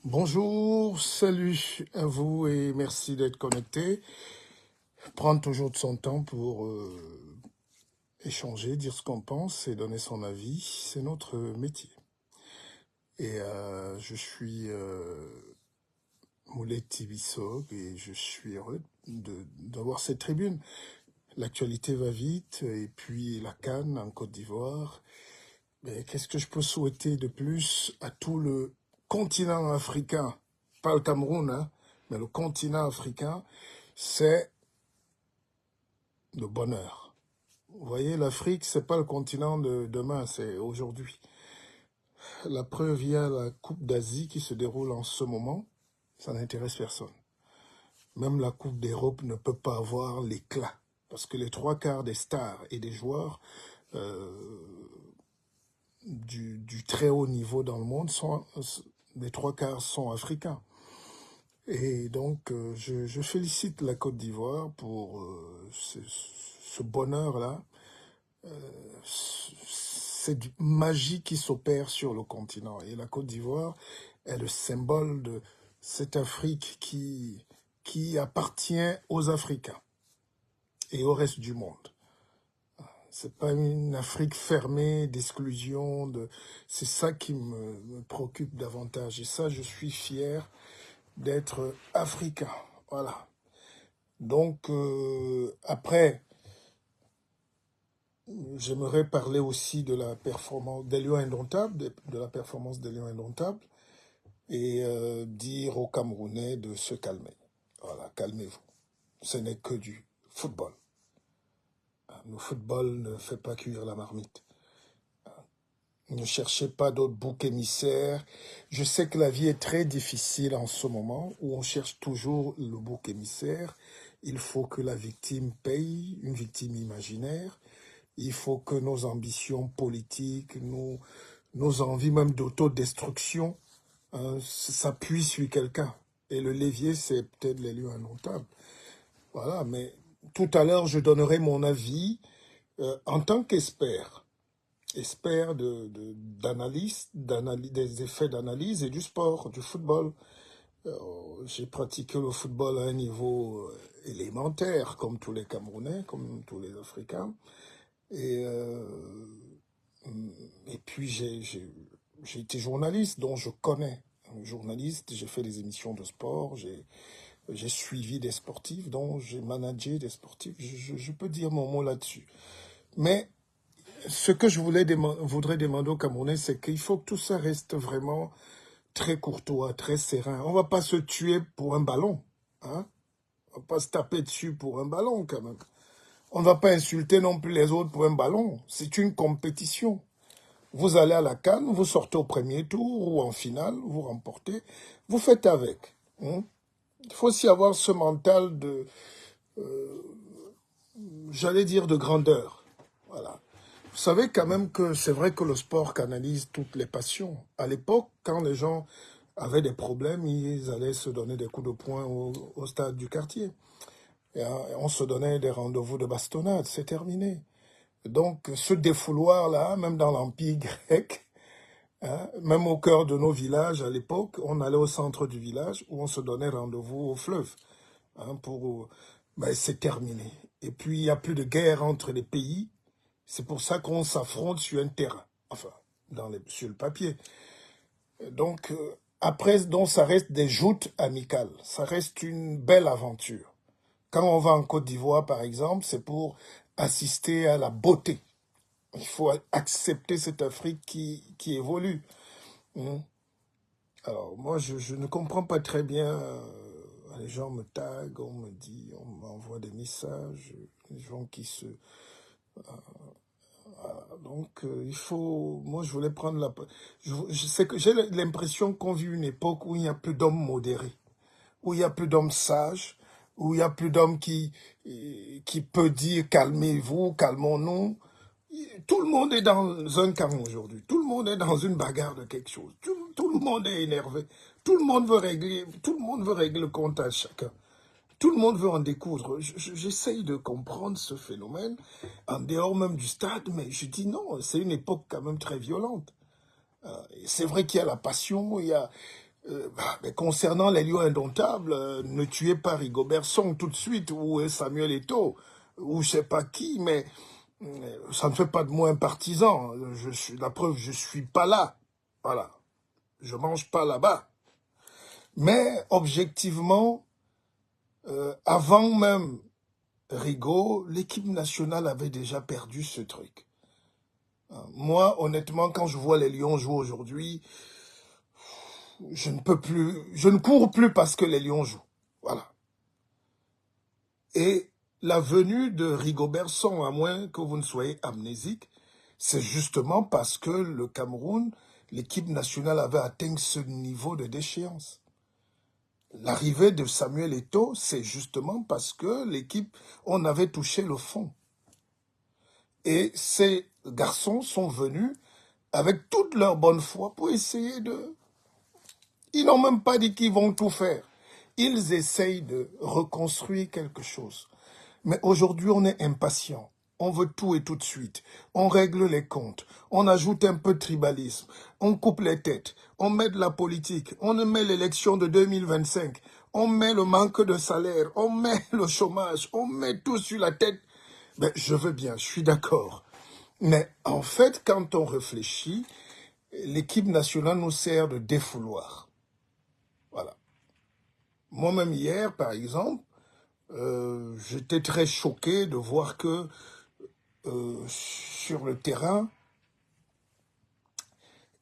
Bonjour, salut à vous et merci d'être connecté. Prendre toujours de son temps pour échanger, dire ce qu'on pense et donner son avis, c'est notre métier. Et je suis Moulay Tibissog et je suis heureux d'avoir cette tribune. L'actualité va vite et puis la CAN en Côte d'Ivoire. Mais qu'est-ce que je peux souhaiter de plus à tout le continent africain, pas le Cameroun, hein, mais le continent africain, c'est le bonheur. Vous voyez, l'Afrique, c'est pas le continent de demain, c'est aujourd'hui. La preuve, il y a la Coupe d'Asie qui se déroule en ce moment, ça n'intéresse personne. Même la Coupe d'Europe ne peut pas avoir l'éclat, parce que les trois quarts des stars et des joueurs du très haut niveau dans le monde, les trois quarts sont africains. Et donc, je félicite la Côte d'Ivoire pour ce bonheur-là. C'est du magie qui s'opère sur le continent. Et la Côte d'Ivoire est le symbole de cette Afrique qui appartient aux Africains et au reste du monde. C'est pas une Afrique fermée, d'exclusion. C'est ça qui me préoccupe davantage. Et ça, je suis fier d'être africain. Voilà. Donc, après, j'aimerais parler aussi de la performance des Lions Indomptables, de la performance des Lions Indomptables, et dire aux Camerounais de se calmer. Voilà, calmez-vous. Ce n'est que du football. Le football ne fait pas cuire la marmite. Ne cherchez pas d'autres boucs émissaires. Je sais que la vie est très difficile en ce moment, où on cherche toujours le bouc émissaire. Il faut que la victime paye, une victime imaginaire. Il faut que nos ambitions politiques, nos envies même d'autodestruction s'appuient sur quelqu'un. Et le levier, c'est peut-être les lieux indomptables. Voilà, mais tout à l'heure, je donnerai mon avis en tant qu'expert d'analyse, des effets d'analyse et du sport, du football. J'ai pratiqué le football à un niveau élémentaire, comme tous les Camerounais, comme tous les Africains. Et puis j'ai été journaliste, donc je connais. Journaliste, j'ai fait des émissions de sport, j'ai suivi des sportifs, donc j'ai managé des sportifs. Je peux dire mon mot là-dessus. Mais ce que je voudrais demander aux Camerounais, c'est qu'il faut que tout ça reste vraiment très courtois, très serein. On ne va pas se tuer pour un ballon. Hein? On ne va pas se taper dessus pour un ballon, quand même. On ne va pas insulter non plus les autres pour un ballon. C'est une compétition. Vous allez à la CAN, vous sortez au premier tour ou en finale, vous remportez, vous faites avec. Hein? Il faut aussi avoir ce mental de, j'allais dire, de grandeur. Voilà. Vous savez quand même que c'est vrai que le sport canalise toutes les passions. À l'époque, quand les gens avaient des problèmes, ils allaient se donner des coups de poing au stade du quartier. Et on se donnait des rendez-vous de bastonnade, c'est terminé. Donc, ce défouloir-là, même dans l'Empire grec, hein, même au cœur de nos villages à l'époque, on allait au centre du village où on se donnait rendez-vous au fleuve. Hein, c'est terminé. Et puis, il n'y a plus de guerre entre les pays. C'est pour ça qu'on s'affronte sur un terrain, enfin, sur le papier. Donc, après, donc, ça reste des joutes amicales. Ça reste une belle aventure. Quand on va en Côte d'Ivoire, par exemple, c'est pour assister à la beauté. Il faut accepter cette Afrique qui évolue. Alors, moi, je ne comprends pas très bien. Les gens me taguent, on me dit, on m'envoie des messages, les gens qui se... Donc, il faut... Moi, je voulais prendre la... Je sais que j'ai l'impression qu'on vit une époque où il n'y a plus d'hommes modérés, où il n'y a plus d'hommes sages, où il n'y a plus d'hommes qui peut dire calmez-vous, calmons-nous. Tout le monde est dans un camp aujourd'hui. Tout le monde est dans une bagarre de quelque chose. Tout le monde est énervé. Tout le monde veut régler le compte à chacun. Tout le monde veut en découdre. J'essaye de comprendre ce phénomène en dehors même du stade, mais je dis non, c'est une époque quand même très violente. C'est vrai qu'il y a la passion, il y a Mais concernant les lions indomptables, ne tuez pas Rigobert Song tout de suite, ou Samuel Eto'o, ou je sais pas qui, mais ça ne fait pas de moi un partisan. La preuve, je suis pas là. Voilà. Je mange pas là-bas. Mais objectivement, avant même Rigaud, l'équipe nationale avait déjà perdu ce truc. Moi, honnêtement, quand je vois les Lions jouer aujourd'hui, je ne cours plus parce que les Lions jouent. Voilà. Et la venue de Rigobert Song, à moins que vous ne soyez amnésique, c'est justement parce que le Cameroun, l'équipe nationale avait atteint ce niveau de déchéance. L'arrivée de Samuel Eto'o, c'est justement parce que l'équipe, on avait touché le fond. Et ces garçons sont venus avec toute leur bonne foi pour essayer de... Ils n'ont même pas dit qu'ils vont tout faire. Ils essayent de reconstruire quelque chose. Mais aujourd'hui, on est impatient. On veut tout et tout de suite. On règle les comptes. On ajoute un peu de tribalisme. On coupe les têtes. On met de la politique. On met l'élection de 2025. On met le manque de salaire. On met le chômage. On met tout sur la tête. Ben, je veux bien, je suis d'accord. Mais en fait, quand on réfléchit, l'équipe nationale nous sert de défouloir. Voilà. Moi-même hier, par exemple, j'étais très choqué de voir que sur le terrain,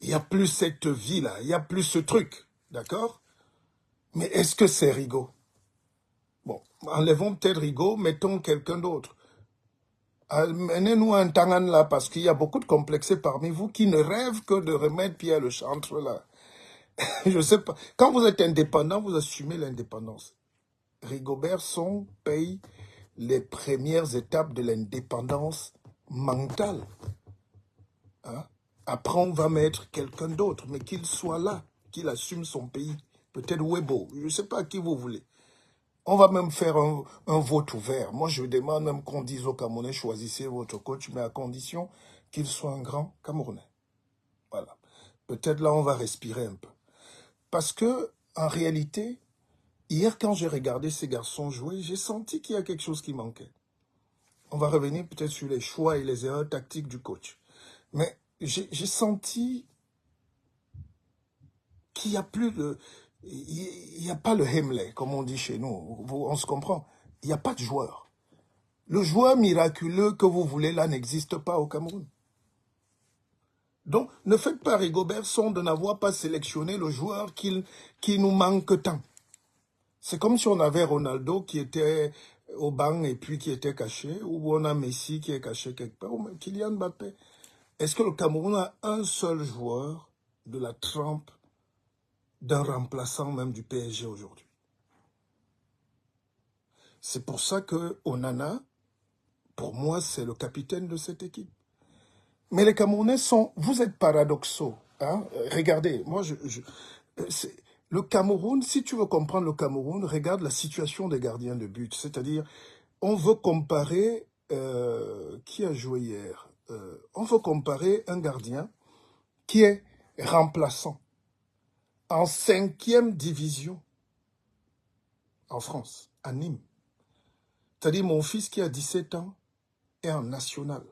il n'y a plus cette vie-là, il n'y a plus ce truc, d'accord? Mais est-ce que c'est Rigaud? Bon, enlevons peut-être Rigaud, mettons quelqu'un d'autre. Amenez-nous un Tangan là, parce qu'il y a beaucoup de complexés parmi vous qui ne rêvent que de remettre Pierre le Chantre là. Je sais pas. Quand vous êtes indépendant, vous assumez l'indépendance. Rigobert Song paye les premières étapes de l'indépendance mentale. Hein? Après, on va mettre quelqu'un d'autre, mais qu'il soit là, qu'il assume son pays. Peut-être Webo, je ne sais pas qui vous voulez. On va même faire un vote ouvert. Moi, je demande même qu'on dise aux Camerounais, choisissez votre coach, mais à condition qu'il soit un grand Camerounais. Voilà. Peut-être là, on va respirer un peu. Parce que, en réalité, hier, quand j'ai regardé ces garçons jouer, j'ai senti qu'il y a quelque chose qui manquait. On va revenir peut-être sur les choix et les erreurs tactiques du coach. Mais j'ai senti qu'il n'y a plus de... Il n'y a pas le Hemley, comme on dit chez nous. On se comprend. Il n'y a pas de joueur. Le joueur miraculeux que vous voulez là n'existe pas au Cameroun. Donc, ne faites pas Rigobert Song de n'avoir pas sélectionné le joueur qui nous manque tant. C'est comme si on avait Ronaldo qui était au banc et puis qui était caché, ou on a Messi qui est caché quelque part, ou Kylian Mbappé. Est-ce que le Cameroun a un seul joueur de la trempe d'un remplaçant même du PSG aujourd'hui? C'est pour ça que Onana, pour moi, c'est le capitaine de cette équipe. Mais les Camerounais sont... Vous êtes paradoxaux. Hein? Regardez, moi, le Cameroun, si tu veux comprendre le Cameroun, regarde la situation des gardiens de but. C'est-à-dire, on veut comparer... qui a joué hier? On veut comparer un gardien qui est remplaçant en 5e division en France, à Nîmes. C'est-à-dire mon fils qui a 17 ans est en national,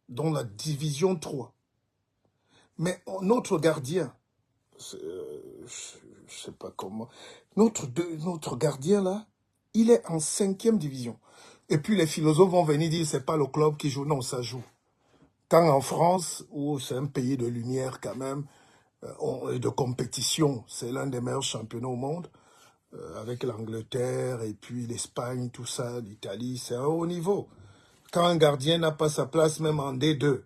dans la division 3. Mais notre gardien, je ne sais pas comment, notre gardien là, il est en 5e division. Et puis les philosophes vont venir dire, c'est pas le club qui joue, non, ça joue. Quand en France, où c'est un pays de lumière quand même, et de compétition, c'est l'un des meilleurs championnats au monde, avec l'Angleterre et puis l'Espagne, tout ça, l'Italie, c'est un haut niveau. Quand un gardien n'a pas sa place, même en D2,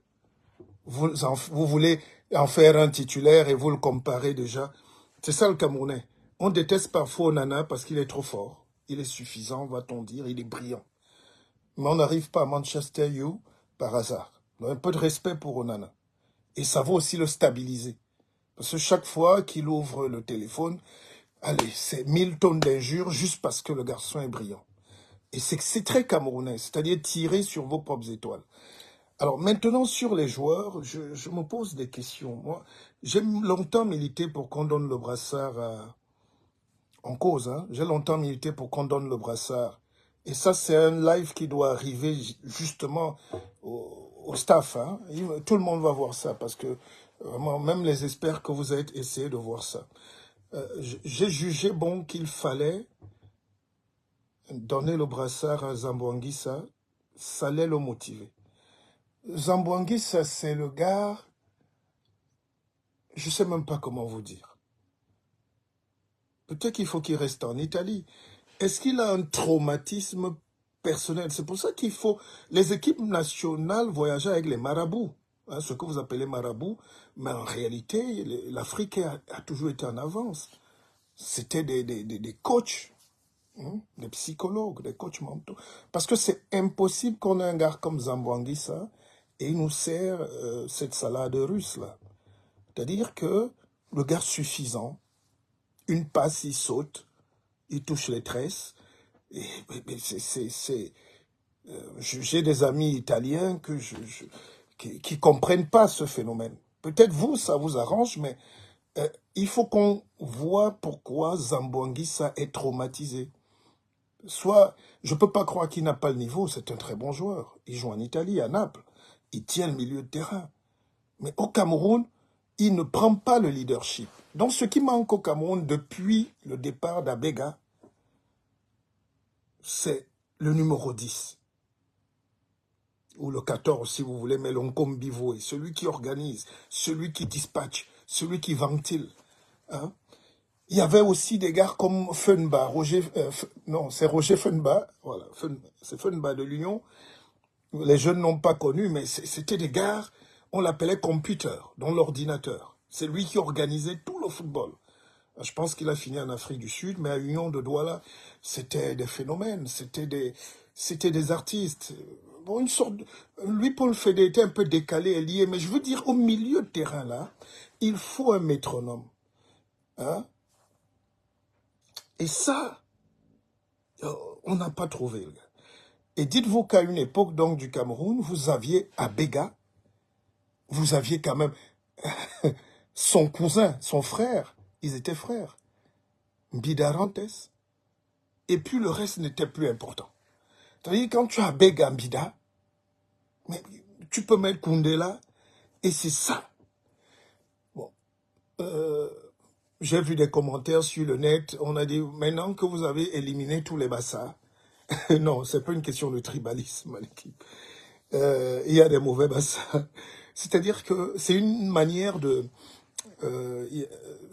vous voulez en faire un titulaire et vous le comparez déjà. C'est ça le Camerounais. On déteste parfois Onana parce qu'il est trop fort. Il est suffisant, va-t-on dire, il est brillant. Mais on n'arrive pas à Manchester U par hasard. Donc, un peu de respect pour Onana. Et ça va aussi le stabiliser. Parce que chaque fois qu'il ouvre le téléphone, allez, c'est 1000 tonnes d'injures juste parce que le garçon est brillant. Et c'est très camerounais, c'est-à-dire tirer sur vos propres étoiles. Alors maintenant, sur les joueurs, je me pose des questions. Moi, j'ai longtemps milité pour qu'on donne le brassard en cause. Hein. J'ai longtemps milité pour qu'on donne le brassard. Et ça, c'est un live qui doit arriver justement au staff. Hein. Tout le monde va voir ça parce que vraiment, même les experts que vous êtes, essayez de voir ça. J'ai jugé bon qu'il fallait donner le brassard à Zamboanguissa. Ça allait le motiver. Zamboanguissa, c'est le gars, je ne sais même pas comment vous dire. Peut-être qu'il faut qu'il reste en Italie. Est-ce qu'il a un traumatisme personnel? C'est pour ça qu'il faut... Les équipes nationales voyageaient avec les marabouts, hein, ce que vous appelez marabouts, mais en réalité, l'Afrique a toujours été en avance. C'était des coachs, hein, des psychologues, des coachs mentaux. Parce que c'est impossible qu'on ait un gars comme Zamboanguissa et il nous sert cette salade russe-là. C'est-à-dire que le gars suffisant, une passe, il saute, il touche les tresses. J'ai des amis italiens qui comprennent pas ce phénomène. Peut-être vous, ça vous arrange, mais il faut qu'on voit pourquoi Zamboanguissa est traumatisé. Soit, je peux pas croire qu'il n'a pas le niveau, c'est un très bon joueur. Il joue en Italie, à Naples. Il tient le milieu de terrain. Mais au Cameroun, il ne prend pas le leadership. Donc, ce qui manque au Cameroun depuis le départ d'Abega, c'est le numéro 10. Ou le 14, si vous voulez, mais l'Oncom Bivoé. Celui qui organise, celui qui dispatche, celui qui ventile. Hein? Il y avait aussi des gars comme Funba, Roger, non, c'est Roger Funba, voilà, c'est Funba de l'Union. Les jeunes n'ont pas connu, mais c'était des gars, on l'appelait computer, dans l'ordinateur. C'est lui qui organisait tout le football. Je pense qu'il a fini en Afrique du Sud, mais à l'Union de Douala, c'était des phénomènes, c'était des artistes. Bon, une sorte lui, Paul Fédé, était un peu décalé et lié, mais je veux dire, au milieu de terrain, là, il faut un métronome. Hein? Et ça, on n'a pas trouvé. Et dites-vous qu'à une époque donc du Cameroun, vous aviez Abega, vous aviez quand même son cousin, son frère, ils étaient frères, Mbidarantes, et puis le reste n'était plus important. C'est-à-dire quand tu as Abega Mbida, mais tu peux mettre Koundé là, et c'est ça. Bon, j'ai vu des commentaires sur le net, on a dit, maintenant que vous avez éliminé tous les Bassa, non, c'est pas une question de tribalisme à l'équipe. Il y a des mauvais Bassa. C'est-à-dire que c'est une manière de...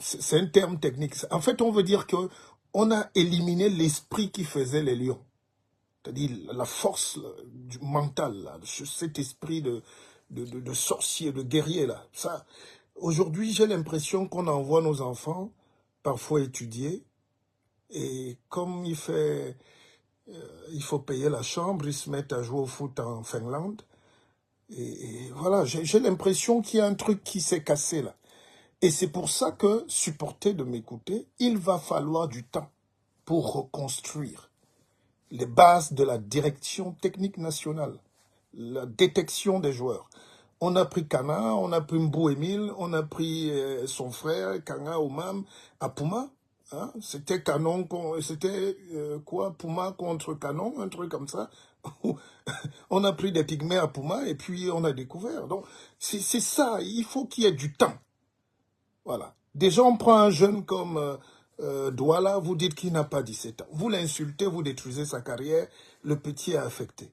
c'est un terme technique. En fait, on veut dire que on a éliminé l'esprit qui faisait les lions. C'est-à-dire la force du mental, là, cet esprit de sorcier, de guerrier. Là. Ça, aujourd'hui, j'ai l'impression qu'on envoie nos enfants parfois étudier. Et comme il faut payer la chambre, ils se mettent à jouer au foot en Finlande. Et voilà, j'ai l'impression qu'il y a un truc qui s'est cassé là. Et c'est pour ça que, supportez de m'écouter, il va falloir du temps pour reconstruire les bases de la direction technique nationale, la détection des joueurs. On a pris Kana, on a pris Mbou Emile, on a pris son frère, Kanga Oumam, à Puma. Hein? C'était Canon, c'était quoi, Puma contre Canon, un truc comme ça. On a pris des pygmées à Puma et puis on a découvert. Donc, c'est ça, il faut qu'il y ait du temps. Voilà. Déjà, on prend un jeune comme Douala, vous dites qu'il n'a pas 17 ans. Vous l'insultez, vous détruisez sa carrière, le petit est affecté.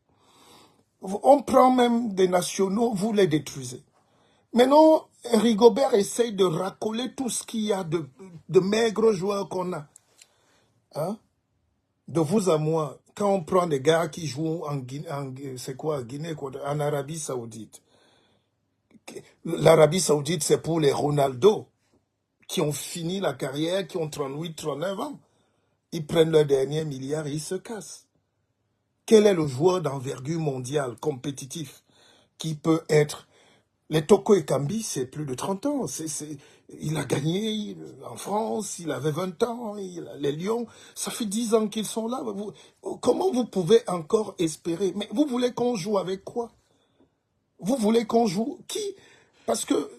On prend même des nationaux, vous les détruisez. Maintenant, Rigobert essaye de racoler tout ce qu'il y a de maigres joueurs qu'on a. Hein? De vous à moi, quand on prend des gars qui jouent en Guinée, c'est quoi, Guinée, quoi, en Arabie Saoudite. L'Arabie Saoudite, c'est pour les Ronaldo qui ont fini la carrière, qui ont 38, 39 ans. Ils prennent leur dernier milliard et ils se cassent. Quel est le joueur d'envergure mondiale, compétitif, qui peut être... Les Toko Ekambi, c'est plus de 30 ans. Il a gagné en France, il avait 20 ans. Les Lions, ça fait 10 ans qu'ils sont là. Comment vous pouvez encore espérer? Mais vous voulez qu'on joue avec quoi? Vous voulez qu'on joue qui? Parce que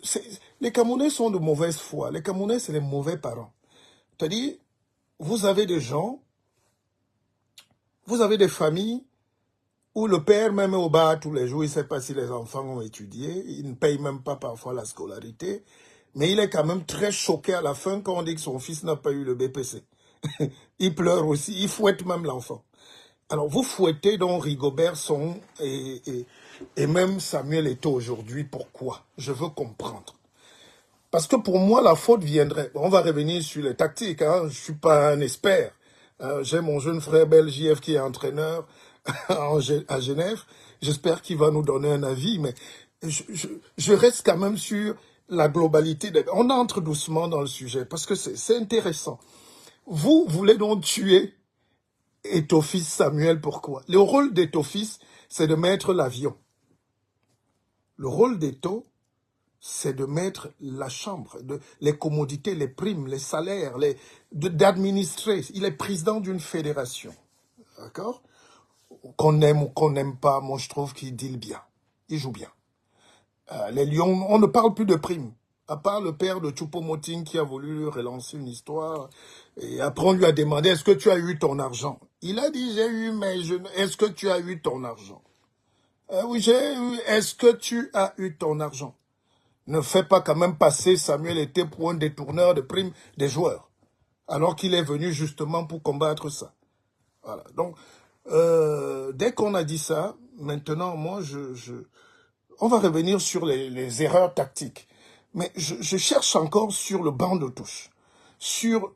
les Camerounais sont de mauvaise foi. Les Camerounais, c'est les mauvais parents. C'est-à-dire, vous avez des gens, vous avez des familles où le père même est au bar tous les jours, il ne sait pas si les enfants ont étudié, il ne paye même pas parfois la scolarité, mais il est quand même très choqué à la fin quand on dit que son fils n'a pas eu le BPC. Il pleure aussi, il fouette même l'enfant. Alors vous fouettez donc Rigobert Song et même Samuel Eto'o aujourd'hui, pourquoi? Je veux comprendre. Parce que pour moi, la faute viendrait. On va revenir sur les tactiques. Hein. Je ne suis pas un expert. J'ai mon jeune frère belge JF qui est entraîneur à Genève. J'espère qu'il va nous donner un avis. Mais je reste quand même sur la globalité. On entre doucement dans le sujet parce que c'est intéressant. Vous voulez donc tuer Eto'o-fils Samuel, pourquoi? Le rôle d'Eto'o-fils, c'est de mettre l'avion. Le rôle d'Eto'o, c'est de mettre la chambre, les commodités, les primes, les salaires, d'administrer. Il est président d'une fédération. D'accord? Qu'on aime ou qu'on n'aime pas, moi je trouve qu'il deal bien. Il joue bien. Les Lions, on ne parle plus de primes. À part le père de Choupo-Moting qui a voulu relancer une histoire. Et après on lui a demandé, est-ce que tu as eu ton argent? Il a dit, j'ai eu, mais est-ce que tu as eu ton argent? Oui, j'ai eu, est-ce que tu as eu ton argent? Ne fais pas quand même passer Samuel Eto'o pour un détourneur de primes des joueurs, alors qu'il est venu justement pour combattre ça. Voilà. Donc, dès qu'on a dit ça, maintenant, moi, on va revenir sur les erreurs tactiques. Mais je cherche encore sur le banc de touche. Sur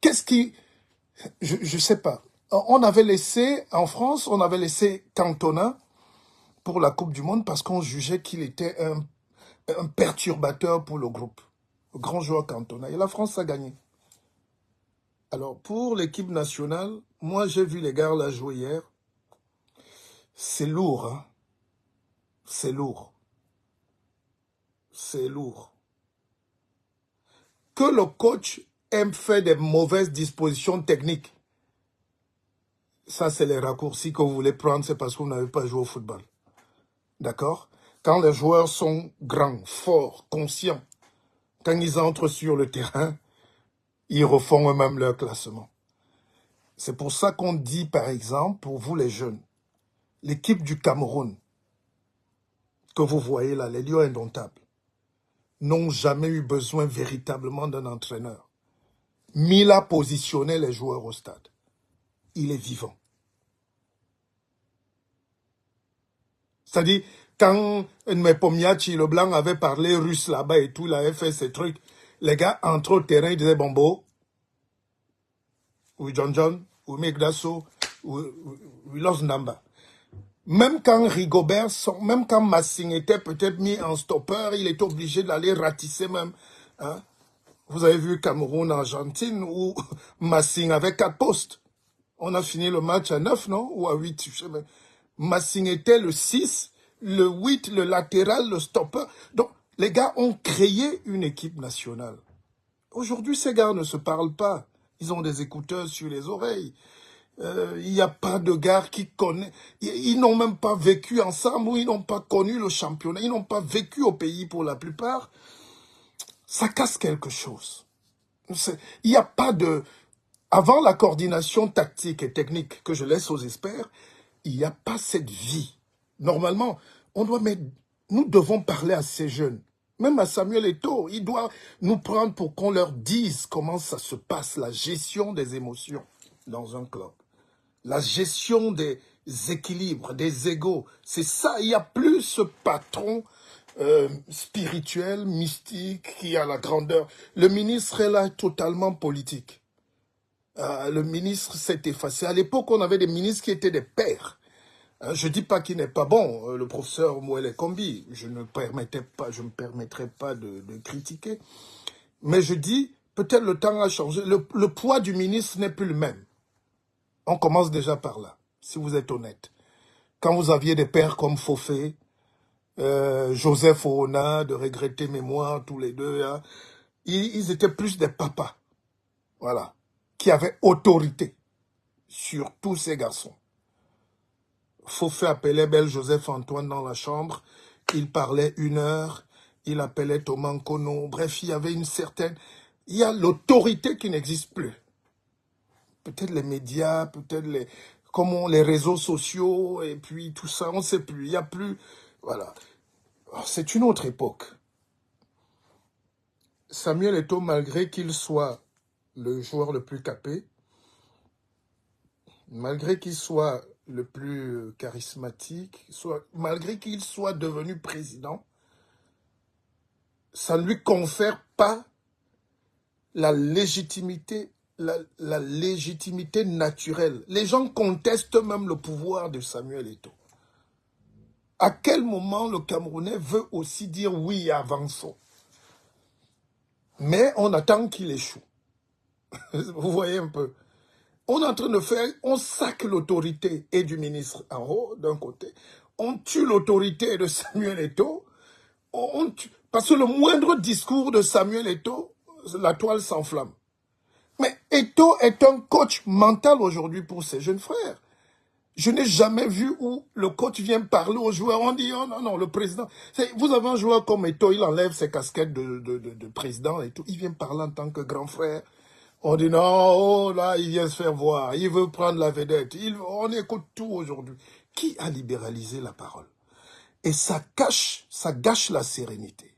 qu'est-ce qui... Je sais pas. On avait laissé, en France, on avait laissé Cantona pour la Coupe du Monde parce qu'on jugeait qu'il était un perturbateur pour le groupe. Le grand joueur Cantona. Et la France a gagné. Alors, pour l'équipe nationale, moi, j'ai vu les gars là jouer hier. C'est lourd, hein. C'est lourd. C'est lourd. Que le coach aime faire des mauvaises dispositions techniques, ça, c'est les raccourcis que vous voulez prendre, c'est parce que vous n'avez pas joué au football. D'accord? Quand les joueurs sont grands, forts, conscients, quand ils entrent sur le terrain, ils refont eux-mêmes leur classement. C'est pour ça qu'on dit, par exemple, pour vous les jeunes, l'équipe du Cameroun, que vous voyez là, les Lions indomptables, n'ont jamais eu besoin véritablement d'un entraîneur. Mila positionnait les joueurs au stade. Il est vivant. C'est-à-dire, quand Nmepomiachi, le blanc, avait parlé russe là-bas et tout, il avait fait ces trucs, les gars entraient au terrain, ils disaient Bombo, ou John, ou Megdasso, ou Los Namba. Même quand Rigobert, même quand Massing était peut-être mis en stopper, il était obligé d'aller ratisser même. Hein? Vous avez vu Cameroun, Argentine, où Massing avait 4 postes. On a fini le match à 9, non? Ou à 8, je sais même. Massing était le 6, le 8, le latéral, le stopper. Donc, les gars ont créé une équipe nationale. Aujourd'hui, ces gars ne se parlent pas. Ils ont des écouteurs sur les oreilles. Il n'y a pas de gars qui connaissent. Ils n'ont même pas vécu ensemble ou ils n'ont pas connu le championnat. Ils n'ont pas vécu au pays pour la plupart. Ça casse quelque chose. Il n'y a pas de... Avant la coordination tactique et technique que je laisse aux experts, il n'y a pas cette vie. Normalement, nous devons parler à ces jeunes. Même à Samuel Eto'o, il doit nous prendre pour qu'on leur dise comment ça se passe, la gestion des émotions dans un club. La gestion des équilibres, des égos. C'est ça, il n'y a plus ce patron spirituel, mystique, qui a la grandeur. Le ministre est là totalement politique. Le ministre s'est effacé. À l'époque, on avait des ministres qui étaient des pères. Je ne dis pas qu'il n'est pas bon, le professeur Mouele Kombi. Je ne me permettrai pas de critiquer. Mais je dis, peut-être le temps a changé. Le poids du ministre n'est plus le même. On commence déjà par là, si vous êtes honnête. Quand vous aviez des pères comme Fofé, Joseph Oona, de regretter mémoire, tous les deux, hein, ils étaient plus des papas, voilà, qui avaient autorité sur tous ces garçons. Fofé appelait Bel Joseph Antoine dans la chambre. Il parlait 1 heure. Il appelait Thomas Nkono. Bref, il y avait une certaine... Il y a l'autorité qui n'existe plus. Peut-être les médias, peut-être les réseaux sociaux, et puis tout ça, on ne sait plus. Il n'y a plus... Voilà. C'est une autre époque. Samuel Eto'o, malgré qu'il soit le joueur le plus capé, malgré qu'il soit le plus charismatique, malgré qu'il soit devenu président, ça ne lui confère pas la légitimité, la légitimité naturelle. Les gens contestent même le pouvoir de Samuel Eto'o. À quel moment le Camerounais veut aussi dire oui, avançons? Mais on attend qu'il échoue. Vous voyez un peu. On est en train de faire, on sac l'autorité et du ministre en haut, d'un côté. On tue l'autorité de Samuel Eto'o. Parce que le moindre discours de Samuel Eto'o, la toile s'enflamme. Mais Eto'o est un coach mental aujourd'hui pour ses jeunes frères. Je n'ai jamais vu où le coach vient parler aux joueurs. On dit, oh non, non, le président. Vous avez un joueur comme Eto'o, il enlève ses casquettes de président et tout. Il vient parler en tant que grand frère. On dit, non, oh là, il vient se faire voir. Il veut prendre la vedette. On écoute tout aujourd'hui. Qui a libéralisé la parole? Et ça gâche la sérénité.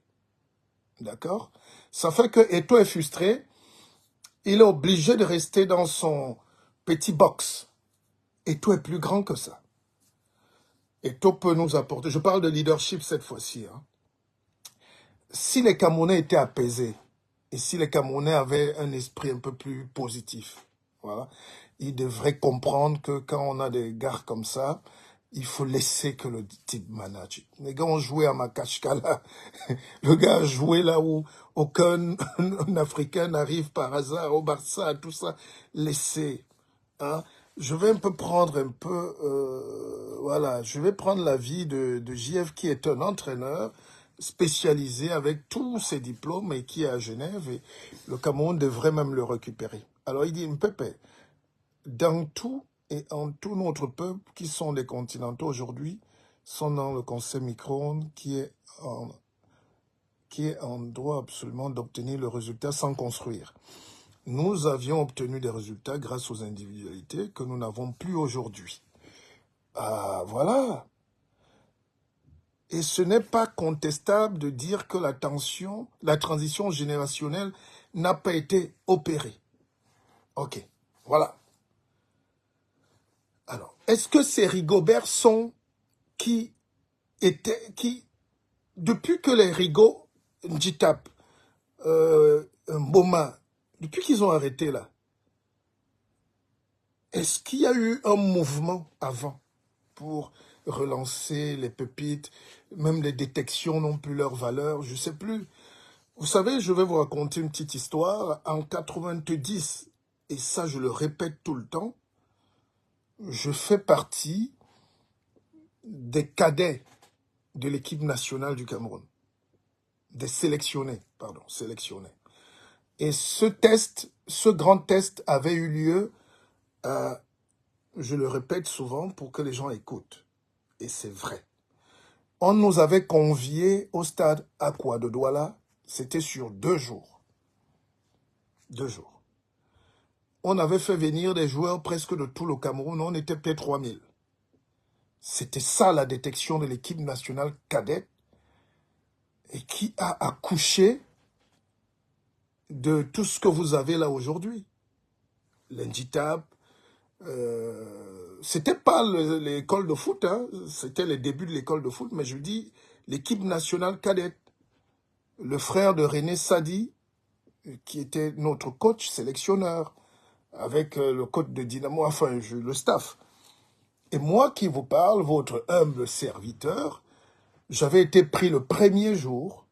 D'accord? Ça fait que Eto'o est frustré. Il est obligé de rester dans son petit box. Eto'o est plus grand que ça. Eto'o peut nous apporter... Je parle de leadership cette fois-ci. Hein. Si les Camerounais étaient apaisés, et si les Camerounais avaient un esprit un peu plus positif, voilà, ils devraient comprendre que quand on a des gars comme ça, il faut laisser que le type manage. Les gars ont joué à Makashkala. Le gars a joué là où aucun Africain n'arrive par hasard, au Barça, tout ça. Laissez. Hein. Je vais un peu prendre voilà, je vais prendre l'avis de JF qui est un entraîneur spécialisé avec tous ses diplômes et qui est à Genève et le Cameroun devrait même le récupérer. Alors il dit, Mpépé, dans tout et en tout notre peuple qui sont les continentaux aujourd'hui sont dans le conseil Micron qui est en droit absolument d'obtenir le résultat sans construire. Nous avions obtenu des résultats grâce aux individualités que nous n'avons plus aujourd'hui. Ah, voilà. Et ce n'est pas contestable de dire que la transition générationnelle n'a pas été opérée. Ok, voilà. Alors, est-ce que c'est Rigobert Song depuis que les Rigaud, Njitap, Mboma, depuis qu'ils ont arrêté là, est-ce qu'il y a eu un mouvement avant pour relancer les pépites, même les détections n'ont plus leur valeur, je ne sais plus. Vous savez, je vais vous raconter une petite histoire. En 90, et ça je le répète tout le temps, je fais partie des cadets de l'équipe nationale du Cameroun. Des sélectionnés, pardon, sélectionnés. Et ce grand test avait eu lieu, je le répète souvent pour que les gens écoutent. Et c'est vrai. On nous avait conviés au stade Aqua de Douala, c'était sur 2 jours. 2 jours. On avait fait venir des joueurs presque de tout le Cameroun, on était peut-être 3000. C'était ça la détection de l'équipe nationale cadette et qui a accouché de tout ce que vous avez là aujourd'hui. L'Inditap, c'était pas l'école de foot, hein, c'était les débuts de l'école de foot, mais je dis l'équipe nationale cadette. Le frère de René Sadi, qui était notre coach sélectionneur, avec le coach de Dynamo, enfin le staff. Et moi qui vous parle, votre humble serviteur, j'avais été pris le premier jour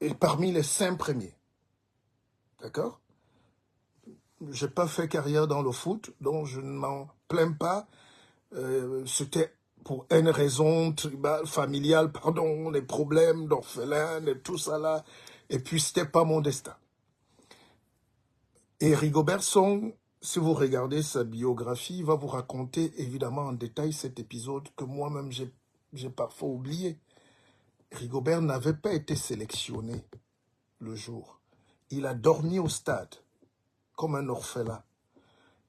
et parmi les 5 premiers. D'accord? Je n'ai pas fait carrière dans le foot, donc je ne m'en plains pas. C'était pour une raison tribale, familiale, pardon, les problèmes d'orphelins, et tout ça là. Et puis, c'était pas mon destin. Et Rigobert Song, si vous regardez sa biographie, il va vous raconter évidemment en détail cet épisode que moi-même j'ai parfois oublié. Rigobert n'avait pas été sélectionné le jour. Il a dormi au stade comme un orphelin.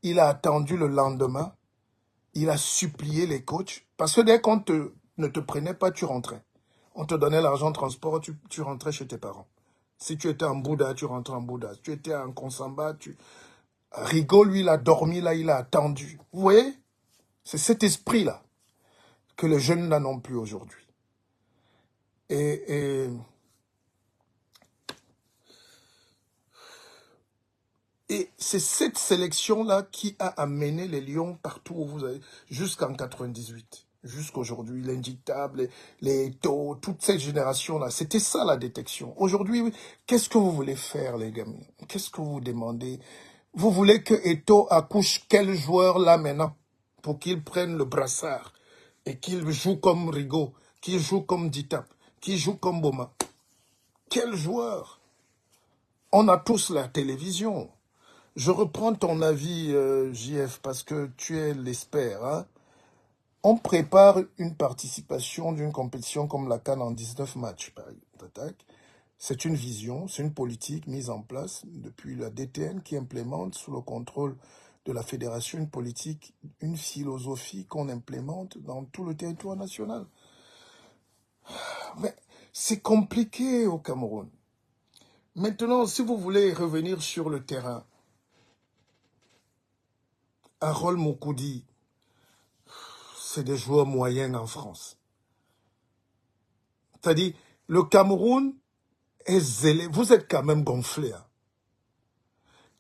Il a attendu le lendemain. Il a supplié les coachs. Parce que dès qu'on ne te prenait pas, tu rentrais. On te donnait l'argent de transport, tu rentrais chez tes parents. Si tu étais en Bouddha, tu rentrais en Bouddha. Si tu étais en Konsamba, Rigaud, lui, il a dormi là, il a attendu. Vous voyez? C'est cet esprit-là que les jeunes n'en plus aujourd'hui. Et c'est cette sélection-là qui a amené les Lions partout où vous avez, jusqu'en 98, jusqu'aujourd'hui, l'Indictable, les Eto'o, toute cette génération-là. C'était ça la détection. Aujourd'hui, qu'est-ce que vous voulez faire, les gamins? Qu'est-ce que vous demandez? Vous voulez que Eto'o accouche quel joueur là maintenant pour qu'il prenne le brassard et qu'il joue comme Rigaud, qu'il joue comme Ditap, qu'il joue comme Boma? Quel joueur? On a tous la télévision. Je reprends ton avis, JF, parce que tu es l'expert. Hein? On prépare une participation d'une compétition comme la CAN en 19 matchs. C'est une vision, c'est une politique mise en place depuis la DTN qui implémente sous le contrôle de la fédération une politique, une philosophie qu'on implémente dans tout le territoire national. Mais c'est compliqué au Cameroun. Maintenant, si vous voulez revenir sur le terrain, Harold Moukoudi, c'est des joueurs moyens en France. C'est-à-dire, le Cameroun est zélé. Vous êtes quand même gonflé. Hein.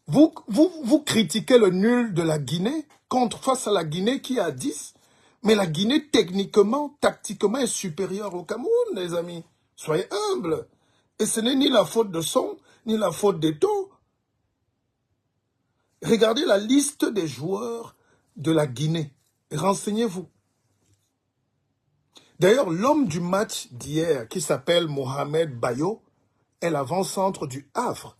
Vous critiquez le nul de la Guinée face à la Guinée qui a 10. Mais la Guinée, techniquement, tactiquement, est supérieure au Cameroun, les amis. Soyez humbles. Et ce n'est ni la faute de Son, ni la faute d'Eto'o. Regardez la liste des joueurs de la Guinée. Renseignez-vous. D'ailleurs, l'homme du match d'hier, qui s'appelle Mohamed Bayo, est l'avant-centre du Havre.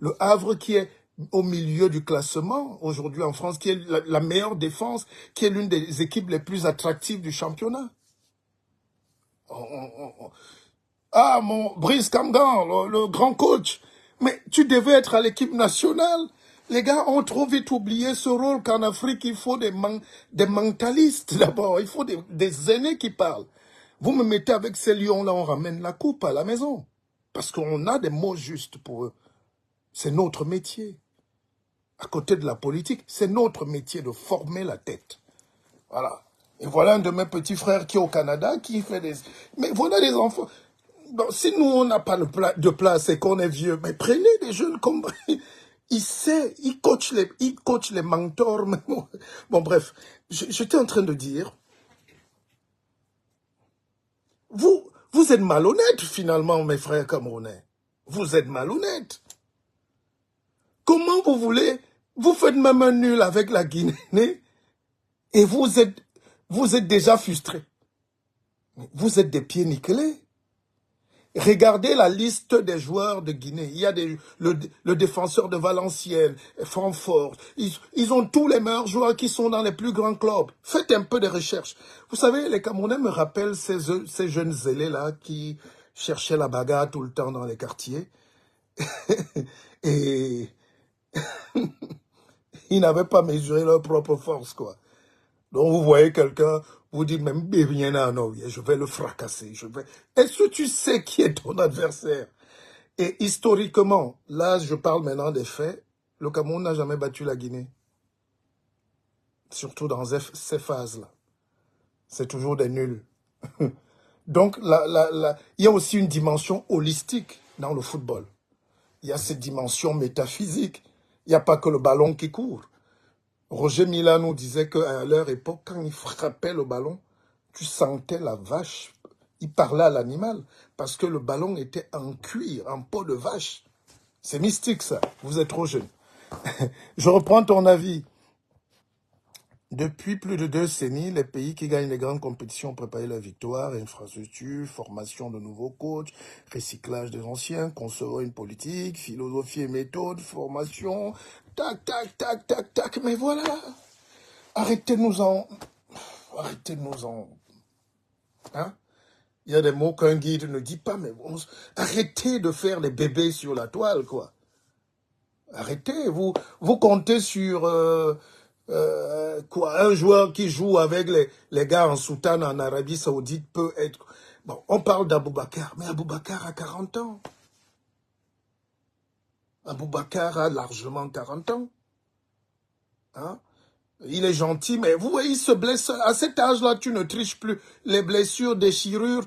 Le Havre qui est au milieu du classement aujourd'hui en France, qui est la meilleure défense, qui est l'une des équipes les plus attractives du championnat. Ah, mon Brice Kamgan, le grand coach. Mais tu devais être à l'équipe nationale. Les gars ont trop vite oublié ce rôle qu'en Afrique, il faut des mentalistes d'abord. Il faut des aînés qui parlent. Vous me mettez avec ces lions-là, on ramène la coupe à la maison. Parce qu'on a des mots justes pour eux. C'est notre métier. À côté de la politique, c'est notre métier de former la tête. Voilà. Et voilà un de mes petits frères qui est au Canada, qui fait des... Mais voilà des enfants... Bon, si nous, on n'a pas de place et qu'on est vieux, mais prenez des jeunes comme... il coach les mentors. Bon, bref, j'étais en train de dire, vous êtes malhonnêtes finalement, mes frères camerounais. Vous êtes malhonnêtes. Comment vous voulez... Vous faites même un nul avec la Guinée et vous êtes déjà frustrés. Vous êtes des pieds nickelés. Regardez la liste des joueurs de Guinée. Il y a le défenseur de Valenciennes, Francfort. Ils ont tous les meilleurs joueurs qui sont dans les plus grands clubs. Faites un peu de recherche. Vous savez, les Camerounais me rappellent ces jeunes zélés-là qui cherchaient la bagarre tout le temps dans les quartiers. Et ils n'avaient pas mesuré leur propre force, quoi. Donc vous voyez quelqu'un, vous dites même, je vais le fracasser. Est-ce que tu sais qui est ton adversaire? Et historiquement, là je parle maintenant des faits, le Cameroun n'a jamais battu la Guinée. Surtout dans ces phases-là. C'est toujours des nuls. Donc il y a aussi une dimension holistique dans le football. Il y a cette dimension métaphysique. Il n'y a pas que le ballon qui court. Roger Mila nous disait qu'à leur époque, quand il frappait le ballon, tu sentais la vache. Il parlait à l'animal parce que le ballon était en cuir, en peau de vache. C'est mystique ça, vous êtes trop jeune. Je reprends ton avis. Depuis plus de 2 décennies, les pays qui gagnent les grandes compétitions ont préparé la victoire, infrastructure, formation de nouveaux coachs, recyclage des anciens, concevoir une politique, philosophie et méthode, formation, tac, tac, tac, tac, tac, mais voilà. Arrêtez-nous-en. Arrêtez-nous-en. Hein? Il y a des mots qu'un guide ne dit pas, mais arrêtez de faire les bébés sur la toile, quoi. Arrêtez, vous comptez sur quoi, un joueur qui joue avec les gars en soutane en Arabie Saoudite peut être... Bon, on parle d'Aboubacar, mais Aboubacar a 40 ans. Aboubacar a largement 40 ans. Hein? Il est gentil, mais vous voyez, il se blesse. À cet âge-là, tu ne triches plus. Les blessures, déchirures,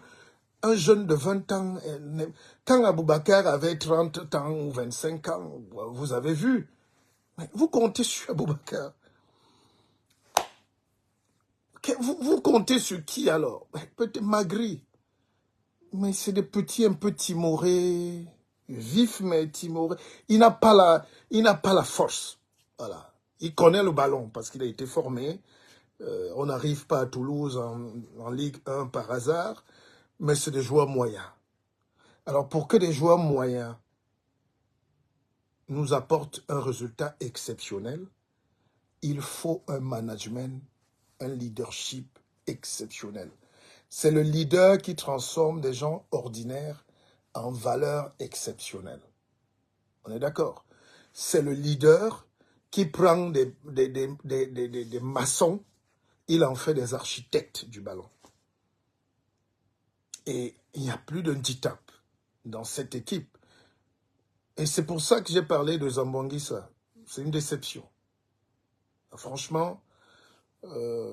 un jeune de 20 ans, quand Aboubacar avait 30 ans ou 25 ans, vous avez vu. Mais vous comptez sur Aboubacar. Vous comptez sur qui alors? Peut-être Magri. Mais c'est des petits un peu timorés, vifs mais timorés. Il n'a pas la force. Voilà. Il connaît le ballon parce qu'il a été formé. On n'arrive pas à Toulouse en Ligue 1 par hasard, mais c'est des joueurs moyens. Alors pour que des joueurs moyens nous apportent un résultat exceptionnel, il faut un management, un leadership exceptionnel. C'est le leader qui transforme des gens ordinaires en valeurs exceptionnelles. On est d'accord? C'est le leader qui prend des maçons, il en fait des architectes du ballon. Et il n'y a plus de handicap dans cette équipe. Et c'est pour ça que j'ai parlé de Zambangisa. C'est une déception. Franchement,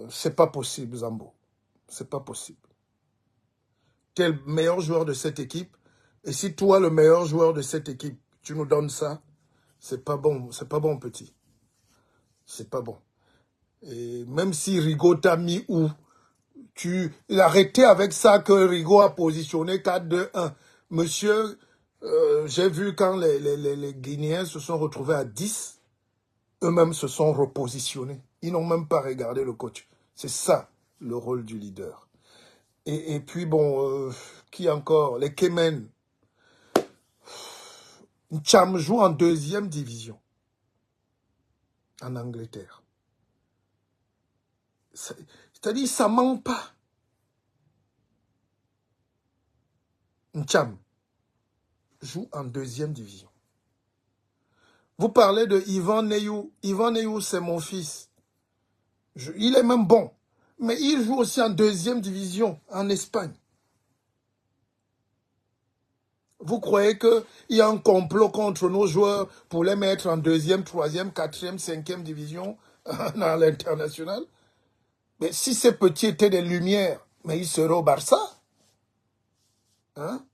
c'est pas possible, Zambo. C'est pas possible. Tu es le meilleur joueur de cette équipe. Et si toi, le meilleur joueur de cette équipe, tu nous donnes ça, c'est pas bon, petit. C'est pas bon. Et même si Rigaud t'a mis où, il a arrêté avec ça que Rigaud a positionné 4-2-1. Monsieur, j'ai vu quand les Guinéens se sont retrouvés à 10, eux-mêmes se sont repositionnés. Ils n'ont même pas regardé le coach. C'est ça, le rôle du leader. Et puis bon, qui encore? Les Kemen. Cham joue en 2e division en Angleterre. C'est-à-dire, ça ne ment pas. Cham joue en 2e division. Vous parlez de Ivan Neyou. Ivan Neyou, c'est mon fils. Il est même bon. Mais il joue aussi en 2e division en Espagne. Vous croyez qu'il y a un complot contre nos joueurs pour les mettre en 2e, 3e, 4e, 5e division dans l'international? Mais si ces petits étaient des lumières, mais ils seraient au Barça. Hein?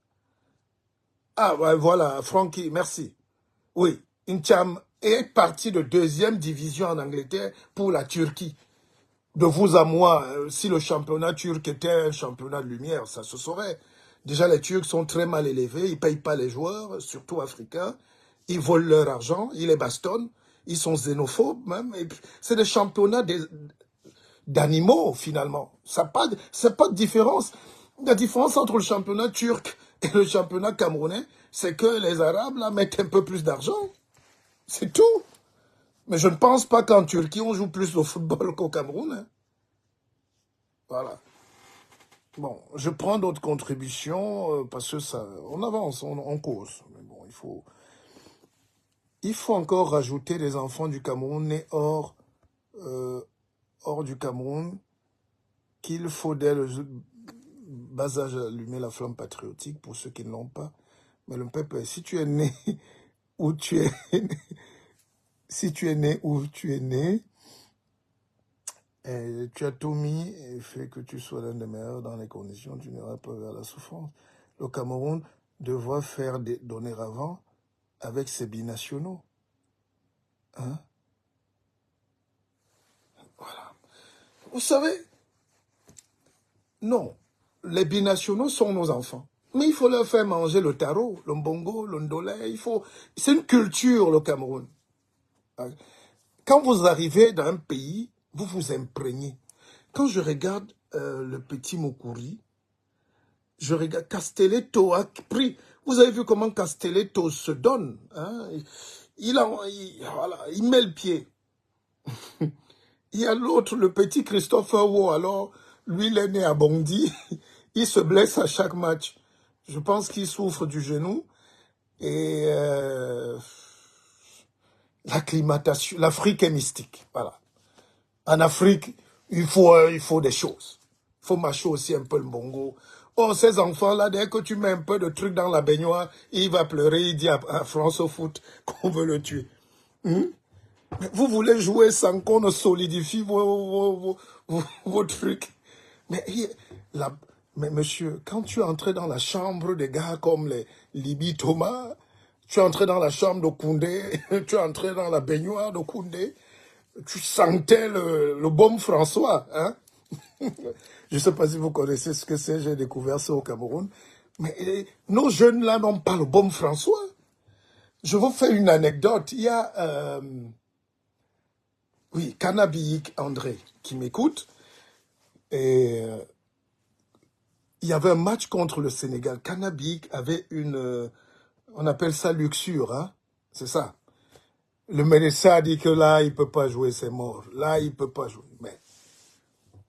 Ah, ouais, voilà, Francky, merci. Oui, Incham est parti de 2e division en Angleterre pour la Turquie. De vous à moi, si le championnat turc était un championnat de lumière, ça se saurait. Déjà, les Turcs sont très mal élevés, ils ne payent pas les joueurs, surtout africains. Ils volent leur argent, ils les bastonnent, ils sont xénophobes même. C'est des championnats d'animaux, finalement. C'est pas de différence. La différence entre le championnat turc et le championnat camerounais, c'est que les Arabes là, mettent un peu plus d'argent. C'est tout. Mais je ne pense pas qu'en Turquie, on joue plus au football qu'au Cameroun. Hein. Voilà. Bon, je prends d'autres contributions parce que ça, on avance, on cause. Mais bon, il faut encore rajouter des enfants du Cameroun nés hors du Cameroun qu'il faut dès le bas âge allumer la flamme patriotique pour ceux qui ne l'ont pas. Mais le peuple, si tu es né où tu es si tu es né où tu es né, et tu as tout mis et fait que tu sois l'un des meilleurs dans les conditions, tu n'iras pas vers la souffrance. Le Cameroun devra faire donner avant avec ses binationaux. Hein? Voilà. Vous savez, non, les binationaux sont nos enfants. Mais il faut leur faire manger le taro, le mbongo, le ndolé. C'est une culture, le Cameroun. Quand vous arrivez dans un pays, vous vous imprégnez. Quand je regarde le petit Moukouri, je regarde Castelletto a pris. Vous avez vu comment Castelletto se donne. Hein? Voilà, il met le pied. Il y a l'autre, le petit Christopher Wu, alors, lui, il est né à Bondy. Il se blesse à chaque match. Je pense qu'il souffre du genou. Et l'acclimatation, l'Afrique est mystique. Voilà. En Afrique, il faut des choses. Il faut mâcher aussi un peu le bongo. Oh, ces enfants-là, dès que tu mets un peu de truc dans la baignoire, il va pleurer, il dit à France au foot qu'on veut le tuer. Vous voulez jouer sans qu'on ne solidifie vos trucs. Mais, mais monsieur, quand tu es entré dans la chambre des gars comme les Libye Thomas, tu es entré dans la chambre de Koundé, tu es entré dans la baignoire de Koundé, tu sentais le baume François. Hein? Je ne sais pas si vous connaissez ce que c'est, j'ai découvert ça au Cameroun. Mais nos jeunes là n'ont pas le baume François. Je vous fais une anecdote. Il y a... oui, Cannabik André qui m'écoute. Et il y avait un match contre le Sénégal. Cannabik avait une... on appelle ça luxure, hein? C'est ça. Le médecin a dit que là, il ne peut pas jouer, c'est mort. Là, il ne peut pas jouer. Mais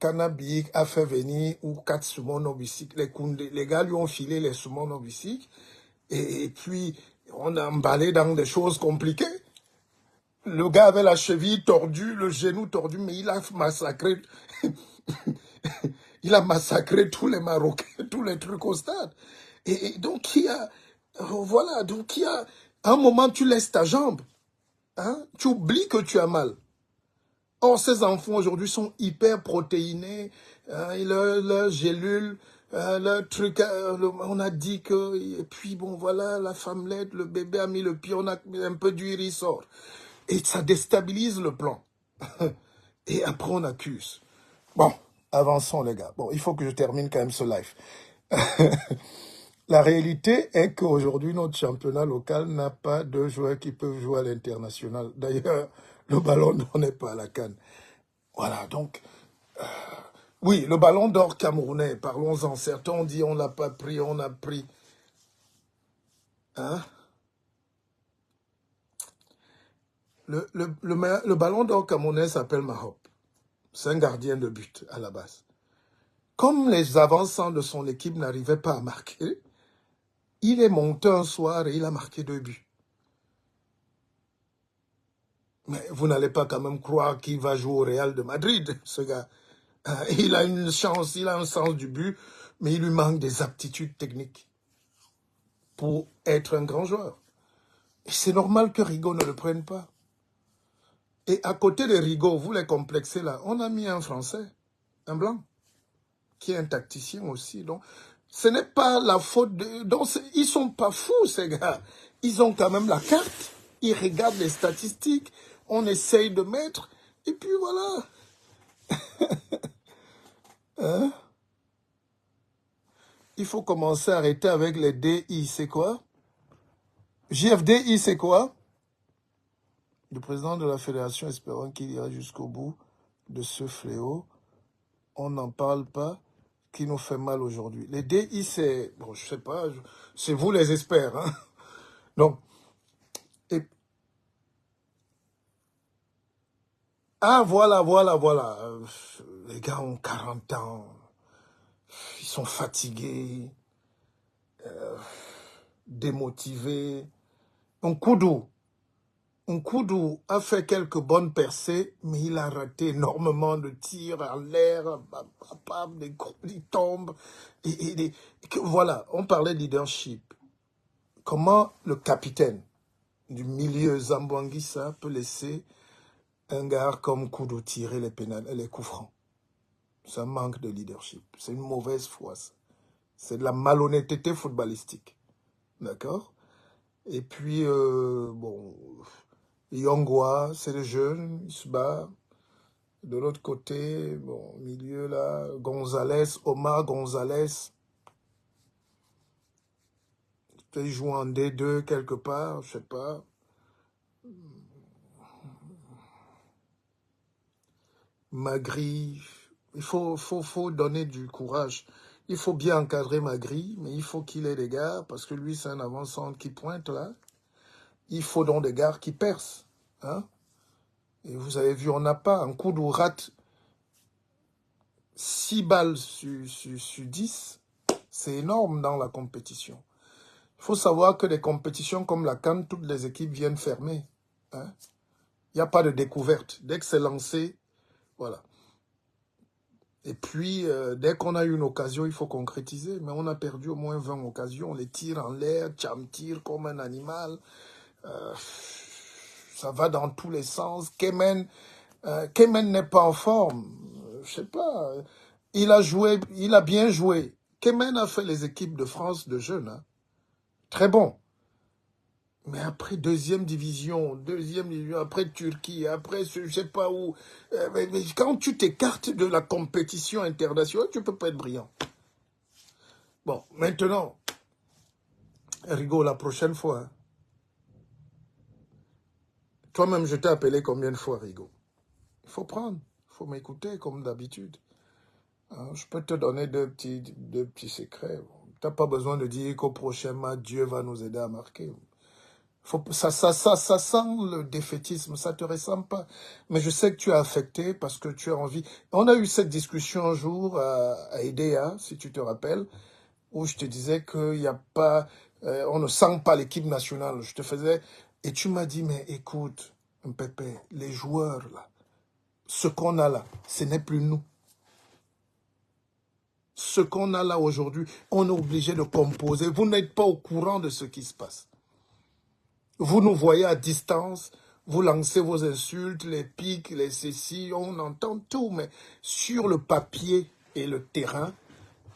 Cannabik a fait venir ou 4 summons au bicycle. Les gars lui ont filé les summons au bicycle. Et puis, on a emballé dans des choses compliquées. Le gars avait la cheville tordue, le genou tordu, mais il a massacré... il a massacré tous les Marocains, tous les trucs au stade. Et donc, il y a... voilà, donc il y a... À un moment, tu laisses ta jambe. Hein? Tu oublies que tu as mal. Or, ces enfants aujourd'hui sont hyper protéinés. Leur gélule, leur truc, on a dit que... Et puis, bon, voilà, la femmelette, le bébé a mis le pied, on a mis un peu d'huile, il sort. Et ça déstabilise le plan. Et après, on accuse. Bon, avançons, les gars. Bon, il faut que je termine quand même ce live. La réalité est qu'aujourd'hui, notre championnat local n'a pas de joueurs qui peuvent jouer à l'international. D'ailleurs, le ballon d'or n'est pas à la CAN. Voilà, donc... oui, le ballon d'or camerounais, parlons-en. Certains ont dit on l'a pas pris, on a pris. Hein? Le ballon d'or camerounais s'appelle Mahop. C'est un gardien de but à la base. Comme les avançants de son équipe n'arrivaient pas à marquer, il est monté un soir et il a marqué 2 buts. Mais vous n'allez pas quand même croire qu'il va jouer au Real de Madrid, ce gars. Il a une chance, il a un sens du but, mais il lui manque des aptitudes techniques pour être un grand joueur. Et c'est normal que Rigaud ne le prenne pas. Et à côté de Rigaud, vous les complexez là, on a mis un Français, un Blanc, qui est un tacticien aussi. Donc, ce n'est pas la faute de... Donc, ils ne sont pas fous, ces gars. Ils ont quand même la carte. Ils regardent les statistiques. On essaye de mettre. Et puis voilà. Hein? Il faut commencer à arrêter avec les DI. C'est quoi? JFDI, c'est quoi? Le président de la fédération espérant qu'il ira jusqu'au bout de ce fléau. On n'en parle pas, qui nous fait mal aujourd'hui. Les DI, c'est... Bon, je sais pas, c'est vous les experts. Hein? Donc, ah, voilà. Les gars ont 40 ans. Ils sont fatigués, démotivés. Nkoudou a fait quelques bonnes percées, mais il a raté énormément de tirs en l'air, il tombe. Voilà, on parlait de leadership. Comment le capitaine du milieu Zambouanguissa peut laisser un gars comme Koudou tirer les coups francs? Ça manque de leadership. C'est une mauvaise foi, ça. C'est de la malhonnêteté footballistique. D'accord? Et puis, bon, Yongwa, c'est le jeune, il se bat. De l'autre côté, bon, au milieu là, Omar Gonzalez. Il joue en D2 quelque part, je sais pas. Magri, il faut donner du courage. Il faut bien encadrer Magri, mais il faut qu'il ait des gars, parce que lui, c'est un avant-centre qui pointe là. Il faut donc des gars qui percent. Hein? Et vous avez vu, on n'a pas un coup de rate 6 balles sur 10. C'est énorme dans la compétition. Il faut savoir que des compétitions comme la CAN, toutes les équipes viennent fermer. Hein? Il n'y a pas de découverte. Dès que c'est lancé, voilà. Et puis, dès qu'on a eu une occasion, il faut concrétiser. Mais on a perdu au moins 20 occasions. On les tire en l'air, Cham tire comme un animal. Ça va dans tous les sens. Kemen n'est pas en forme. Je sais pas. Il a bien joué. Kemen a fait les équipes de France de jeunes. Hein. Très bon. Mais après deuxième division, après Turquie, après je sais pas où. Mais quand tu t'écartes de la compétition internationale, tu peux pas être brillant. Bon, maintenant, Rigo, la prochaine fois, hein. Toi-même, je t'ai appelé combien de fois, Rigo? Il faut prendre, il faut m'écouter comme d'habitude. Hein, je peux te donner deux petits secrets. Tu n'as pas besoin de dire qu'au prochain match, Dieu va nous aider à marquer. Ça sent le défaitisme, ça te ressemble pas. Mais je sais que tu es affecté parce que tu as envie. On a eu cette discussion un jour à EDEA, si tu te rappelles, où je te disais qu'il n'y a pas, on ne sent pas l'équipe nationale. Je te faisais, et tu m'as dit, mais écoute, Pépé, les joueurs là, ce qu'on a là, ce n'est plus nous. Ce qu'on a là aujourd'hui, on est obligé de composer. Vous n'êtes pas au courant de ce qui se passe. Vous nous voyez à distance, vous lancez vos insultes, les pics, les ceci, on entend tout, mais sur le papier et le terrain,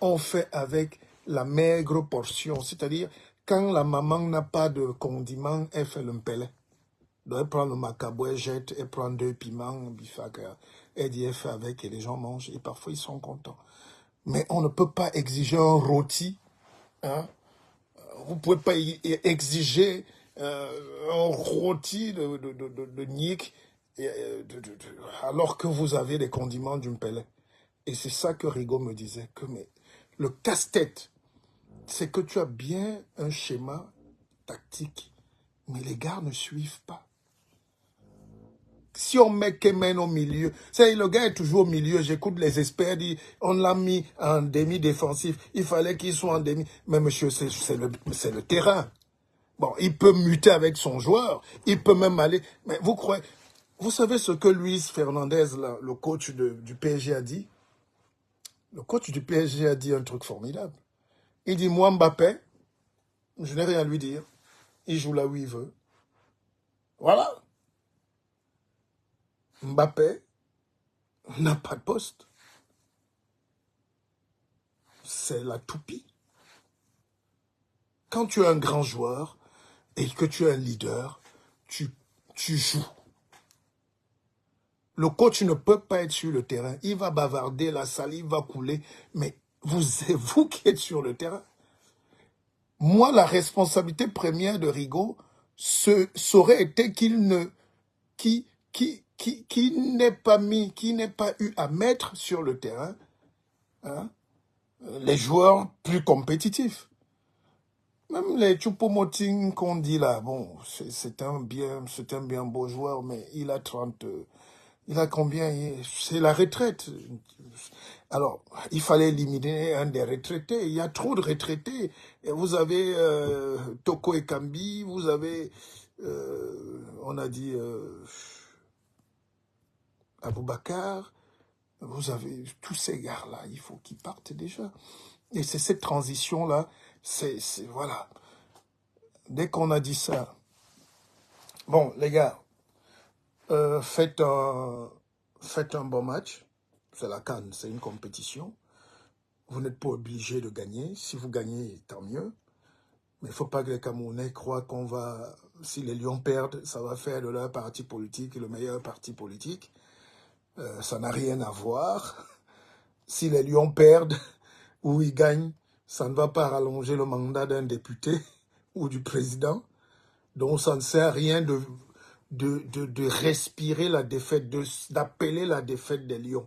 on fait avec la maigre portion. C'est-à-dire, quand la maman n'a pas de condiment, elle fait le mpele. Donc, elle prend le macabo, elle jette, elle prend 2 piments, bifaka, elle dit, elle fait avec et les gens mangent et parfois ils sont contents. Mais on ne peut pas exiger un rôti, hein? Vous ne pouvez pas exiger un rôti de nique alors que vous avez les condiments d'une pelle. Et c'est ça que Rigaud me disait, que mais, le casse-tête, c'est que tu as bien un schéma tactique, mais les gars ne suivent pas. Si on met Kemen au milieu, le gars est toujours au milieu, j'écoute les experts dire, on l'a mis en demi-défensif, il fallait qu'il soit en demi. Mais monsieur, c'est le terrain. Bon, il peut muter avec son joueur, il peut même aller. Mais vous croyez, vous savez ce que Luis Fernandez, là, le coach du PSG, a dit? Le coach du PSG a dit un truc formidable. Il dit, moi Mbappé, je n'ai rien à lui dire. Il joue là où il veut. Voilà. Mbappé n'a pas de poste. C'est la toupie. Quand tu es un grand joueur et que tu es un leader, tu joues. Le coach ne peut pas être sur le terrain. Il va bavarder, la salive va couler, mais c'est vous qui êtes sur le terrain. Moi, la responsabilité première de Rigaud, serait été qu'il n'ait pas eu à mettre sur le terrain, hein, les joueurs plus compétitifs. Même les Choupo-Moting qu'on dit là, bon, c'est un bien beau joueur, mais il a 30, il a combien? C'est la retraite. Alors, il fallait éliminer un des retraités. Il y a trop de retraités. Et vous avez Toko Ekambi, vous avez, on a dit, Aboubakar, vous avez tous ces gars-là, il faut qu'ils partent déjà. Et c'est cette transition-là, voilà. Dès qu'on a dit ça, bon, les gars, faites un bon match. C'est la CAN, c'est une compétition. Vous n'êtes pas obligé de gagner. Si vous gagnez, tant mieux. Mais il ne faut pas que les Camerounais croient qu'on va... Si les Lions perdent, ça va faire de leur parti politique le meilleur parti politique. Ça n'a rien à voir. Si les Lions perdent ou ils gagnent, ça ne va pas rallonger le mandat d'un député ou du président. Donc ça ne sert à rien de respirer la défaite, d'appeler la défaite des Lions.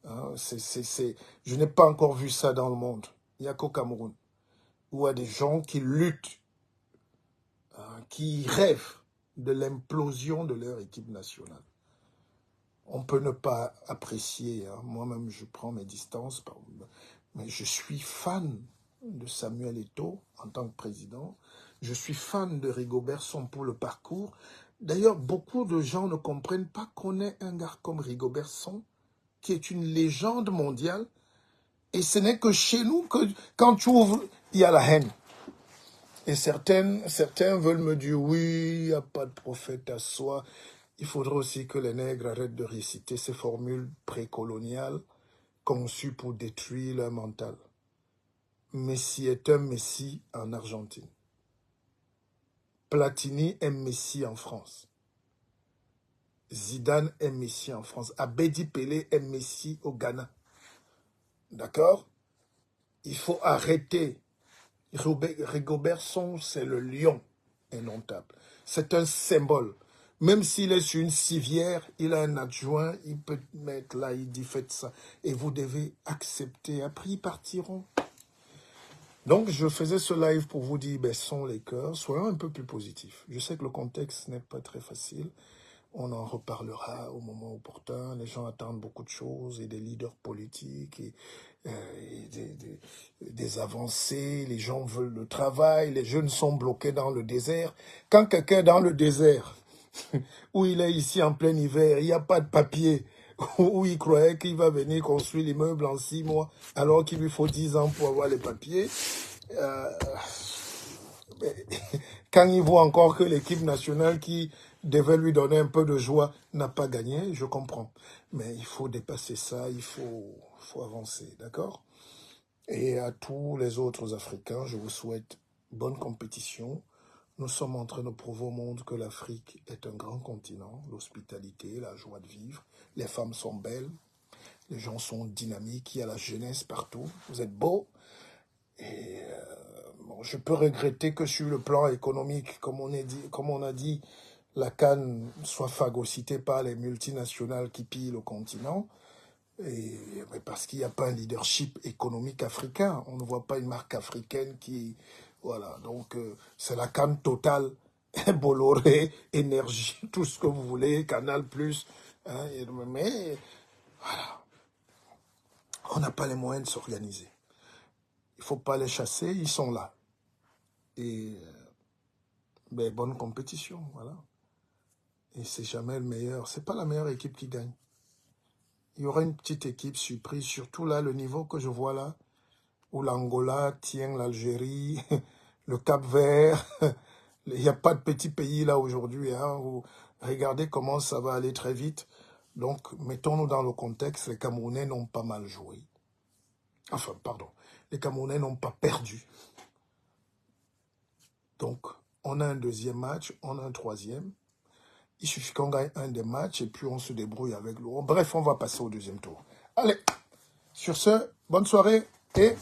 Hein, je n'ai pas encore vu ça dans le monde. Il n'y a qu'au Cameroun. Où il y a des gens qui luttent, hein, qui rêvent de l'implosion de leur équipe nationale. On peut ne pas apprécier, hein. Moi-même je prends mes distances, mais je suis fan de Samuel Eto'o en tant que président. Je suis fan de Rigobert Song pour le parcours. D'ailleurs, beaucoup de gens ne comprennent pas qu'on ait un gars comme Rigobert Song, qui est une légende mondiale. Et ce n'est que chez nous que quand tu ouvres, il y a la haine. Et certains veulent me dire, oui, il n'y a pas de prophète à soi. Il faudrait aussi que les nègres arrêtent de réciter ces formules précoloniales conçues pour détruire leur mental. Messi est un Messi en Argentine. Platini est Messi en France. Zidane est Messi en France. Abedi Pelé est Messi au Ghana. D'accord? Il faut arrêter. Rigobert Song, c'est le lion indomptable. C'est un symbole. Même s'il est sur une civière, il a un adjoint, il peut mettre là, il dit faites ça. Et vous devez accepter. Après, ils partiront. Donc, je faisais ce live pour vous dire, baissons les cœurs, soyons un peu plus positifs. Je sais que le contexte n'est pas très facile. On en reparlera au moment opportun. Les gens attendent beaucoup de choses et des leaders politiques et des avancées. Les gens veulent le travail. Les jeunes sont bloqués dans le désert. Quand quelqu'un est dans le désert, où il est ici en plein hiver, il n'y a pas de papier, où il croyait qu'il va venir construire l'immeuble en 6 mois, alors qu'il lui faut 10 ans pour avoir les papiers. Quand il voit encore que l'équipe nationale qui devait lui donner un peu de joie n'a pas gagné, je comprends. Mais il faut dépasser ça, il faut avancer, d'accord? Et à tous les autres Africains, je vous souhaite bonne compétition. Nous sommes en train de prouver au monde que l'Afrique est un grand continent, l'hospitalité, la joie de vivre. Les femmes sont belles, les gens sont dynamiques, il y a la jeunesse partout. Vous êtes beaux. Et bon, je peux regretter que sur le plan économique, comme on a dit, la CAN soit phagocytée par les multinationales qui pillent le continent. Mais parce qu'il n'y a pas un leadership économique africain. On ne voit pas une marque africaine qui... Voilà, donc c'est la CAN totale, Bolloré, Énergie, tout ce que vous voulez, Canal+. Hein, mais voilà, on n'a pas les moyens de s'organiser. Il ne faut pas les chasser, ils sont là. Et bonne compétition, voilà. Et c'est jamais le meilleur. C'est pas la meilleure équipe qui gagne. Il y aura une petite équipe surprise, surtout là, le niveau que je vois là, où l'Angola tient l'Algérie, le Cap-Vert. Il n'y a pas de petit pays là aujourd'hui. Hein, regardez comment ça va aller très vite. Donc, mettons-nous dans le contexte, les Camerounais n'ont pas mal joué. Enfin, pardon, les Camerounais n'ont pas perdu. Donc, on a un deuxième match, on a un troisième. Il suffit qu'on gagne un des matchs et puis on se débrouille avec l'autre. Bref, on va passer au deuxième tour. Allez, sur ce, bonne soirée et...